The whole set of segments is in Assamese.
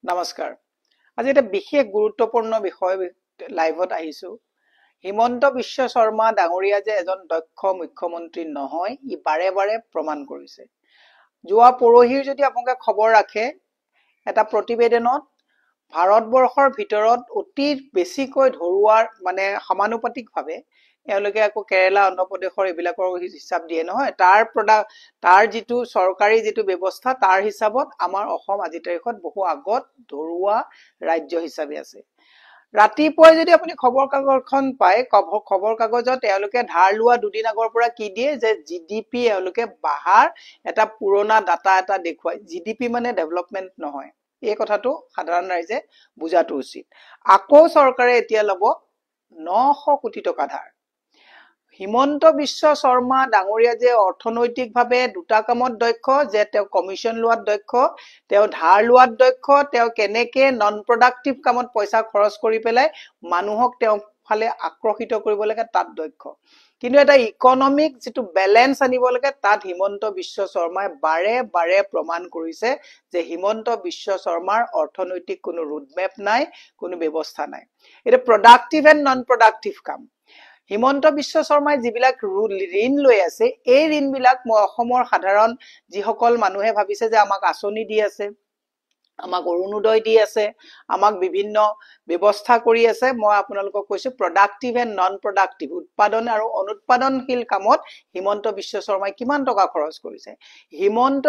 নমস্কাৰ। আজি এটা বিশেষ গুৰুত্বপূৰ্ণ বিষয় লাইভত আহিছো। হিমন্ত বিশ্ব শৰ্মা ডাঙৰীয়া যে এজন দক্ষ মুখ্যমন্ত্ৰী নহয়, ই বাৰে বাৰে প্ৰমাণ কৰিছে। যোৱা পৰহিৰ যদি আপোনালোকে খবৰ ৰাখে, এটা প্ৰতিবেদনত ভাৰতবৰ্ষৰ ভিতৰত অতি বেছিকৈ ধৰুৱাৰ সমানুপাতিকভাৱে এওঁলোকে আকৌ কেৰালা অন্ধ্ৰপ্ৰদেশৰ এইবিলাকৰ হিচাপ দিয়ে নহয়, তাৰ যিটো চৰকাৰী যিটো ব্যৱস্থা তাৰ হিচাপত আমাৰ অসম আজি তাৰিখত বহু আগত ধৰুৱা ৰাজ্য হিচাপে আছে। ৰাতিপুৱাই যদি আপুনি খবৰ কাগজখন পায়, খবৰ কাগজত এওঁলোকে ধাৰ লোৱা দুদিন আগৰ পৰা কি দিয়ে যে জিডিপি এওঁলোকে বাহাৰ এটা পুৰণা ডাটা এটা দেখুৱায়। জিডিপি মানে ডেভেলপমেন্ট নহয়, এই কথাটো সাধাৰণ ৰাইজে বুজাটো উচিত। আকৌ চৰকাৰে এতিয়া ল'ব 900 কোটি টকা ধাৰ। হিমন্ত বিশ্ব শৰ্মা ডাঙৰীয়া যে অৰ্থনৈতিকভাৱে দুটা কামত দক্ষ, যে তেওঁ কমিশন লোৱাত দক্ষ, তেওঁ ধাৰ লোৱাত দক্ষ, তেওঁ কেনেকে নন প্ৰডাক্টিভ কামত পইচা খৰচ কৰি পেলাই মানুহক তেওঁ ফালে আকৰ্ষিত কৰিব লাগে তাত দক্ষ। কিন্তু এটা ইকনমিক যিটো বেলেন্স আনিব লাগে তাত হিমন্ত বিশ্ব শৰ্মাই বাৰে বাৰে প্ৰমাণ কৰিছে যে হিমন্ত বিশ্ব শৰ্মাৰ অৰ্থনৈতিক কোনো ৰোডমেপ নাই, কোনো ব্যৱস্থা নাই। এটা প্ৰডাক্টিভ এণ্ড নন প্ৰডাক্টিভ কাম। হিমন্ত বিশ্ব শৰ্মাই যিবিলাক ঋণ লৈ আছে, এই ঋণবিলাক মই অসমৰ সাধাৰণ যিসকল মানুহে ভাবিছে যে আমাক আঁচনি দি আছে, আমাক অৰুণোদয় দি আছে, আমাক বিভিন্ন ব্যৱস্থা কৰি আছে, মই আপোনালোকক কৈছো প্ৰডাক্টিভ এণ্ড নন প্ৰডাক্টিভ, উৎপাদন আৰু অনুৎপাদনশীল কামত হিমন্ত বিশ্ব শৰ্মাই কিমান টকা খৰচ কৰিছে। হিমন্ত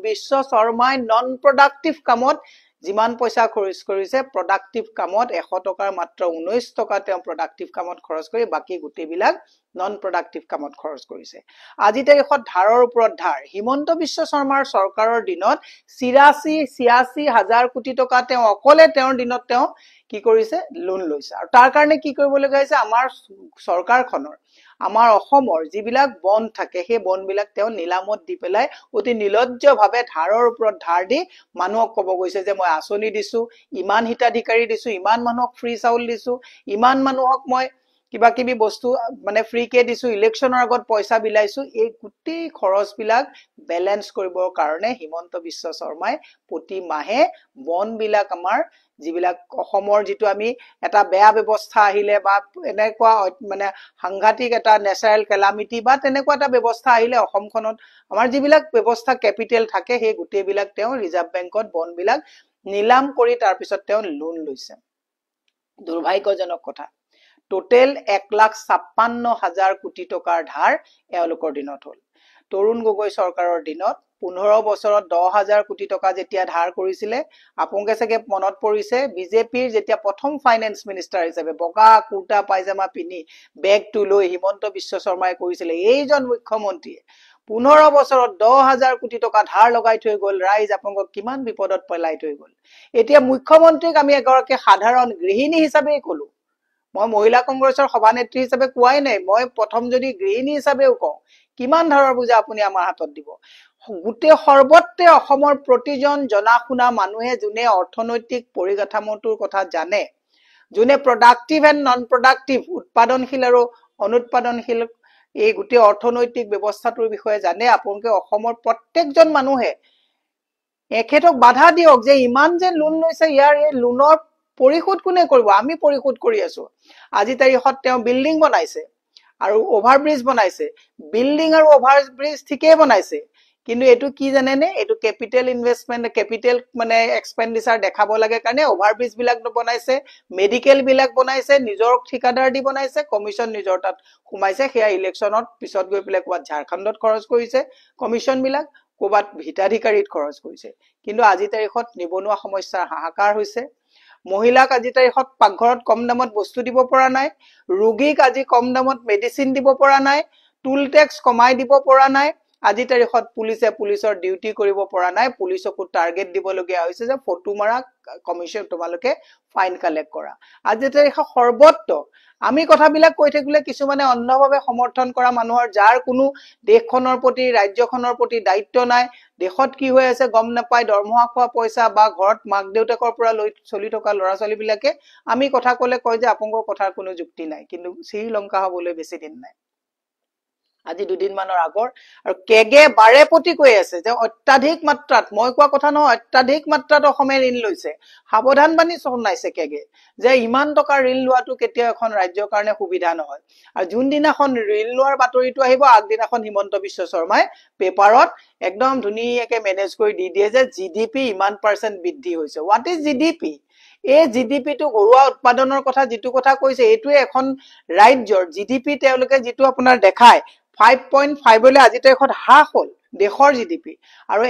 বিশ্ব শৰ্মাই নন প্ৰডাক্টিভ কামত যিমান পইচা খৰচ কৰিছে, প্ৰডাক্টিভ কামত 100 টকাৰ মাত্ৰ 19 টকা তেওঁ প্ৰডাক্টিভ কামত খৰচ কৰি বাকি গোটেইবিলাক নন প্ৰডাক্টিভ কামত খৰচ কৰিছে। আজি তাৰিখত ধাৰৰ ওপৰত ধাৰ। হিমন্ত বিশ্ব শৰ্মাৰ চৰকাৰৰ দিনত 86 হাজাৰ কোটি টকা তেওঁ অকলে তেওঁৰ দিনত তেওঁ কি কৰিছে, লোন লৈছে। আৰু তাৰ কাৰণে কি কৰিব লগা হৈছে, আমাৰ চৰকাৰখনৰ আমাৰ অসমৰ যিবিলাক বন থাকে সেই বনবিলাক তেওঁ নিলামত দি পেলাই অতি নিলজ্জভাৱে ধাৰৰ ওপৰত ধাৰ দি মানুহক ক'ব গৈছে যে মই আঁচনি দিছো, ইমান হিতাধিকাৰী দিছো, ইমান মানুহক ফ্ৰী চাউল দিছো, ইমান মানুহক মই কিবা কিবি বস্তু ফ্ৰীকে দিছো, ইলেকশ্যনৰ আগত পইচা বিলাইছো। এই গোটেই খৰচবিলাক বেলেন্স কৰিবৰ কাৰণে হিমন্ত বিশ্ব শৰ্মাই প্ৰতি মাহে বনবিলাক আমাৰ যিবিলাক অসমৰ যিটো আমি এটা বেয়া ব্যৱস্থা আহিলে বা এনেকুৱা সাংঘাতিক এটা নেচাৰেল কেলামিটি বা তেনেকুৱা এটা ব্যৱস্থা আহিলে অসমখনত আমাৰ যিবিলাক ব্যৱস্থা কেপিটেল থাকে সেই গোটেইবিলাক তেওঁ ৰিজাৰ্ভ বেংকত বনবিলাক নিলাম কৰি তাৰপিছত তেওঁ লোন লৈছে। দুৰ্ভাগ্যজনক কথা। টোটেল 1,56,000 কোটি টকাৰ ধাৰ এওঁলোকৰ দিনত হ'ল। তৰুণ গগৈ চৰকাৰৰ দিনত 15 বছৰত 10,000 কোটি টকা যেতিয়া ধাৰ কৰিছিলে, আপোনালোকে চাগে মনত পৰিছে বিজেপিৰ যেতিয়া প্ৰথম ফাইনেন্স মিনিষ্টাৰ হিচাপে বগা কুৰ্তা পায়জামা পিন্ধি বেগটো লৈ হিমন্ত বিশ্ব শৰ্মাই কৰিছিলে, এইজন মুখ্যমন্ত্ৰীয়ে 15 বছৰত 10,000 কোটি টকা ধাৰ লগাই থৈ গ'ল। ৰাইজ আপোনালোকক কিমান বিপদত পেলাই থৈ গ'ল। এতিয়া মুখ্যমন্ত্ৰীক আমি এগৰাকী সাধাৰণ গৃহিণী হিচাপে ক'লো, মই মহিলা কংগ্ৰেছৰ সভানেত্ৰী হিচাপে কোৱাই নাই, মই প্ৰথম যদি গৃহিণী হিচাপেও কওঁ, কিমান ধাৰৰ বোজা আপুনি আমাৰ হাতত দিব। গোটেই সৰ্বত্ৰে অসমৰ প্ৰতিজন জনা শুনা মানুহে যোনে অৰ্থনৈতিক পৰিকাঠামোটোৰ কথা জানে, যোনে প্ৰডাক্টিভ এণ্ড নন প্ৰডাক্টিভ, উৎপাদনশীল আৰু অনুৎপাদনশীল এই গোটেই অৰ্থনৈতিক ব্যৱস্থাটোৰ বিষয়ে জানে, আপোনালোকে অসমৰ প্ৰত্যেকজন মানুহে এখেতক বাধা দিয়ক যে ইমান যে লোন লৈছে, ইয়াৰ এই লোনৰ পৰিশোধ কোনে কৰিব, আমি পৰিশোধ কৰি আছো। আজি তাৰিখত তেওঁ বিল্ডিং বনাইছে আৰু অভাৰব্ৰিজ বনাইছে, বিল্ডিং আৰু অভাৰব্ৰিজ ঠিকেই বনাইছে, কিন্তু এইটো কি জানেনে, এইটো কেপিটেল ইনভেষ্টমেন্ট, কেপিটেল এক্সপেণ্ডিচাৰ দেখাব লাগে কাৰণে অভাৰব্ৰিজ বিলাক বনাইছে, মেডিকেল বিলাক বনাইছে, নিজৰ ঠিকাদাৰ দি বনাইছে, কমিশন নিজৰ তাত সোমাইছে, সেয়া ইলেকশ্যনত পিছত গৈ পেলাই ক'ৰবাত ঝাৰখণ্ডত খৰচ কৰিছে কমিশন বিলাক, ক'ৰবাত হিতাধিকাৰীত খৰচ কৰিছে। কিন্তু আজি তাৰিখত নিবনুৱা সমস্যাৰ হাহাকাৰ হৈছে। মহিলাক আজি তাৰিখত পাকঘৰত কম দামত বস্তু দিব পৰা নাই, ৰোগীক আজি কম দামত মেডিচিন দিব পৰা নাই, টুল টেক্স কমাই দিব পৰা নাই। আজি তাৰিখত পুলিচৰ ডিউটি কৰিব পৰা নাই, পুলিচকো টাৰ্গেট দিবলগীয়া হৈছে যে ফটো মাৰা, কমিশন তোমালোকে ফাইন কালেক্ট কৰা। আজি তাৰিখত সৰ্বত্ৰ আমি কথাবিলাক কৈ থাকিলে কিছুমানে অন্ধভাৱে সমৰ্থন কৰা মানুহৰ যাৰ কোনো দেশখনৰ প্ৰতি, ৰাজ্যখনৰ প্ৰতি দায়িত্ব নাই, দেশত কি হৈ আছে গম নাপায়, দৰমহা খোৱা পইচা বা ঘৰত মাক দেউতাকৰ পৰা লৈ চলি থকা ল'ৰা ছোৱালী বিলাকে আমি কথা ক'লে কয় যে আপোনালোকৰ কথাৰ কোনো যুক্তি নাই, কিন্তু শ্ৰীলংকা হ'বলৈ বেছি দিন নাই। আজি দুদিনমানৰ আগৰ আৰু কেগে বাৰে প্ৰতি কৈ আছে যে অত্যাধিক মাত্ৰাত মই কোৱা কথা নহয় অত্যাধিক মাত্ৰাত অসমে ঋণ লৈছে সাৱধান বাণী শুনাইছে কেগে যে ইমান টকা ঋণ লোৱাটো কেতিয়া এখন ৰাজ্যৰ কাৰণে সুবিধা নহয় আৰু যোনদিনাখন ঋণ লোৱাৰ বাতৰিটো আহিব আগদিনাখন হিমন্ত বিশ্ব শৰ্মাই পেপাৰত একদম ধুনীয়াকে মেনেজ কৰি দি দিয়ে যে জিডিপি ইমান % বৃদ্ধি হৈছে হোৱাট ইজ জিডিপি এই জিডিপিটো ঘৰুৱা উৎপাদনৰ কথা যিটো কথা কৈছে এইটোৱে এখন ৰাজ্যৰ জিডিপি তেওঁলোকে যিটো আপোনাৰ দেখায় 5.5 লৈ আজি তাৰিখত হ্ৰাস হ'ল দেশৰ জিডিপি আৰু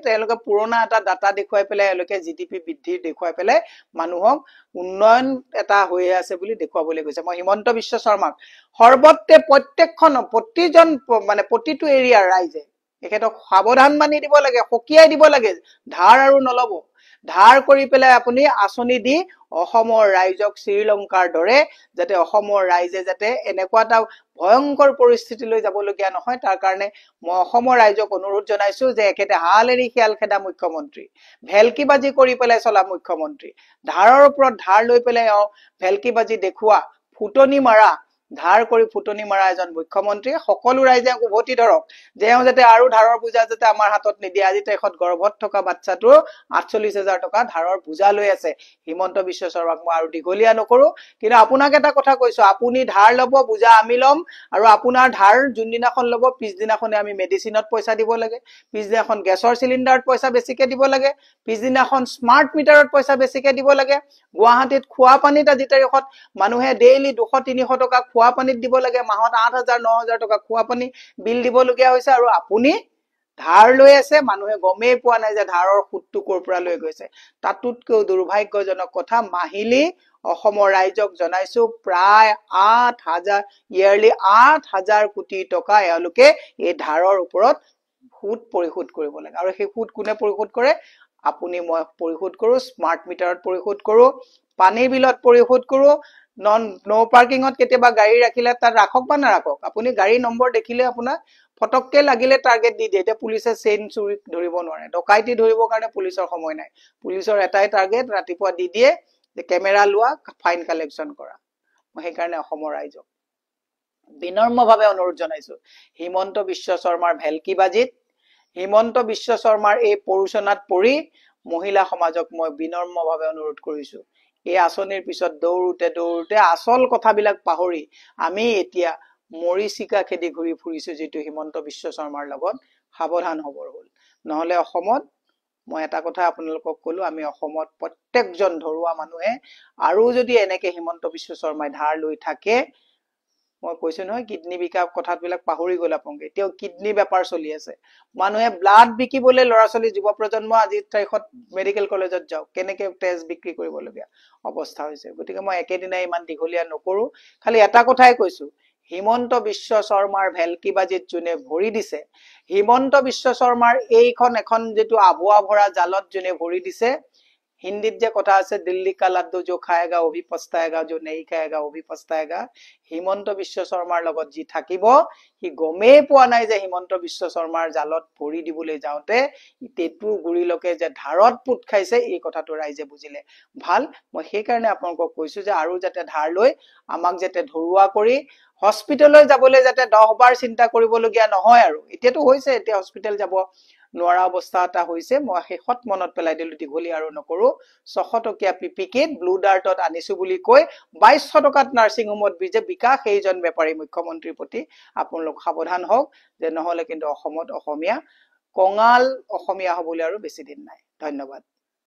তেওঁলোকে পুৰণা এটা ডাটা দেখুৱাই পেলাই এওঁলোকে জিডিপি বৃদ্ধি দেখুৱাই পেলাই মানুহক উন্নয়ন এটা হৈ আছে বুলি দেখুৱাবলৈ গৈছে মই হিমন্ত বিশ্ব শৰ্মাক সৰ্বত্ৰে প্ৰত্যেকখন প্ৰতিজন মানে প্ৰতিটো এৰিয়াৰ ৰাইজে এখেতক সাৱধান বাণী দিব লাগে সকীয়াই দিব লাগে ধাৰ আৰু নলব ধাৰ কৰি পেলাই আপুনি আঁচনি দি অসমৰ ৰাইজক শ্ৰীলংকাৰ দৰে যাতে অসমৰ ৰাইজে যাতে এনেকুৱা এটা ভয়ংকৰ পৰিস্থিতিলৈ যাবলগীয়া নহয় তাৰ কাৰণে মই অসমৰ ৰাইজক অনুৰোধ জনাইছো যে এখেতে হাল এৰি খেল খেদা মুখ্যমন্ত্ৰী ভেলকিবাজি কৰি পেলাই চলা মুখ্যমন্ত্ৰী ধাৰৰ ওপৰত ধাৰ লৈ পেলাই ভেলকিবাজি দেখুৱা ফুটনি মাৰা ধাৰ কৰি ফুটনি মাৰা এজন মুখ্যমন্ত্ৰী সকলো ৰাইজে উভতি ধৰক যে যাতে আৰু ধাৰৰ বোজা যাতে আমাৰ হাতত নিদিয়ে আজি তাৰিখত গৰ্ভত থকা বাচ্চাটো ৪৮,০০০ টকা ধাৰৰ বোজা লৈ আছে হিমন্ত বিশ্ব শৰ্মাক মই আৰু দীঘলীয়া নকৰো কিন্তু আপোনাক এটা কথা কৈছো আপুনি ধাৰ ল'ব বোজা আমি ল'ম আৰু আপোনাৰ ধাৰ যোনদিনাখন ল'ব পিছদিনাখনে আমি মেডিচিনত পইচা দিব লাগে পিছদিনাখন গেছৰ চিলিণ্ডাৰত পইচা বেছিকে দিব লাগে পিছদিনাখন স্মাৰ্ট মিটাৰত পইচা বেছিকে দিব লাগে গুৱাহাটীত খোৱা পানীত আজি তাৰিখত মানুহে ডেইলি 200-300 টকা খোৱা পানীত দিব লাগে মাহত 8,000-9,000 টকা খোৱা পানী বিল দিবলগীয়া হৈছে আৰু আপুনি ধাৰ লৈ আছে মানুহে গমেই পোৱা নাই যে ধাৰৰ সুতটো ক'ৰ পৰা লৈ গৈছে তাতোতকৈ দুৰ্ভাগ্যজনক কথা মাহিলি অসমৰ ৰাইজক জনাইছো প্ৰায় 8,000 ইয়াৰলি 8,000 কোটি টকা এওঁলোকে এই ধাৰৰ ওপৰত সুত পৰিশোধ কৰিব লাগে আৰু সেই সুত কোনে পৰিশোধ কৰে আপুনি মই পৰিশোধ কৰো স্মাৰ্ট মিটাৰত পৰিশোধ কৰো পানীৰ বিলত পৰিশোধ কৰো নো পাৰ্কিংত কেতিয়াবা গাড়ী ৰাখিলে তাত ৰাখক বা নাৰাখক আপুনি গাড়ী নম্বৰ দেখিলে আপোনাৰ ফটককে লাগিলে টাৰ্গেট দি দিয়ে এতিয়া পুলিচে চেইন চুৰি ধৰিব নোৱাৰে ডকাইতি ধৰিবৰ কাৰণে পুলিচৰ সময় নাই পুলিচৰ এটাই টাৰ্গেট ৰাতিপুৱা দি দিয়ে যে কেমেৰা লোৱা ফাইন কালেকচন কৰা মই সেইকাৰণে অসমৰ ৰাইজক বিনম্ৰভাৱে অনুৰোধ জনাইছো হিমন্ত বিশ্ব শৰ্মাৰ ভেলকিবাজিত হিমন্ত বিশ্ব শৰ্মাৰ এই পৰুচনাত পৰি মহিলা সমাজক মই বিনম্ৰভাৱে অনুৰোধ কৰিছো এই আঁচনিৰ পিছত দৌৰুতে আসল কথাবিলাক পাহৰি আমি এতিয়া মৰিচিকা খেদি ঘূৰি ফুৰিছো যেটো হিমন্ত বিশ্ব শৰ্মাৰ লগত সাৱধান হবৰ হ'ল নহলে অসমত মই এটা কথা আপোনালোকক কলো আমি অসমত প্ৰত্যেকজন ধৰুৱা মানুহে আৰু যদি এনেকে হিমন্ত বিশ্ব শৰ্মাই ধাৰ লৈ থাকে মই কৈছো নহয় কিডনি বিকা কথাবিলাক পাহৰি গ'ল আপোনালোকে এতিয়াও কিডনি বেপাৰ চলি আছে মানুহে ব্লাড বিকিবলৈ লৰাছলি যুৱ প্ৰজন্ম আজি তাৰিখত মেডিকেল কলেজত যাও কেনেকে টেষ্ট বিক্ৰী কৰিবলগীয়া অৱস্থা হৈছে গতিকে মই একেদিনাই ইমান দীঘলীয়া নকৰো খালি এটা কথাই কৈছো হিমন্ত বিশ্ব শৰ্মাৰ ভেলকিবাজিত যোনে ভৰি দিছে হিমন্ত বিশ্ব শৰ্মাৰ এইখন এখন যেটো আভুৱা ভৰা জালত যোনে ভৰি দিছে हिंदीत जे कथा আছে दिल्ली का लड्डू जो खाएगा वो भी पछताएगा जो नहीं खाएगा वो भी पछताएगा हिमंत विश्व शर्मार লগত जी থাকিব হি গমেই পোৱা নাই যে হিমন্ত বিশ্ব শৰ্মাৰ জালত ভৰি দিবলৈ যাওতে তেটু গুৰিলকে যে ধাৰত পুত খাইছে এই কথাটো ৰাইজে বুজিলে ভাল মই সেই কাৰণে আপোনাক কৈছো যে আৰু যাতে ধাৰ লৈ আমাক যাতে ধৰুৱা কৰি হস্পিটেললৈ যাবলৈ যাতে 10 বাৰ চিন্তা কৰিবলগীয়া নহয় আৰু এতিয়াতো হৈছে এতিয়া হস্পিটেল যাব নোৱাৰা অৱস্থা এটা হৈছে মই হেখত মনত পেলাই দিলো দীঘলী আৰু নকৰো 600 টকীয়া পিপিকিট ব্লু ডাৰ্টত আনিছো বুলি কৈ 2200 টকাত নাৰ্সিং হোমত বিজে বিকাশ এইজন বেপাৰী মুখ্যমন্ত্ৰীৰ প্ৰতি আপোনালোক সাৱধান হওক যে নহলে কিন্তু অসমত অসমীয়া কঙাল অসমীয়া হবলৈ আৰু বেছি দিন নাই ধন্যবাদ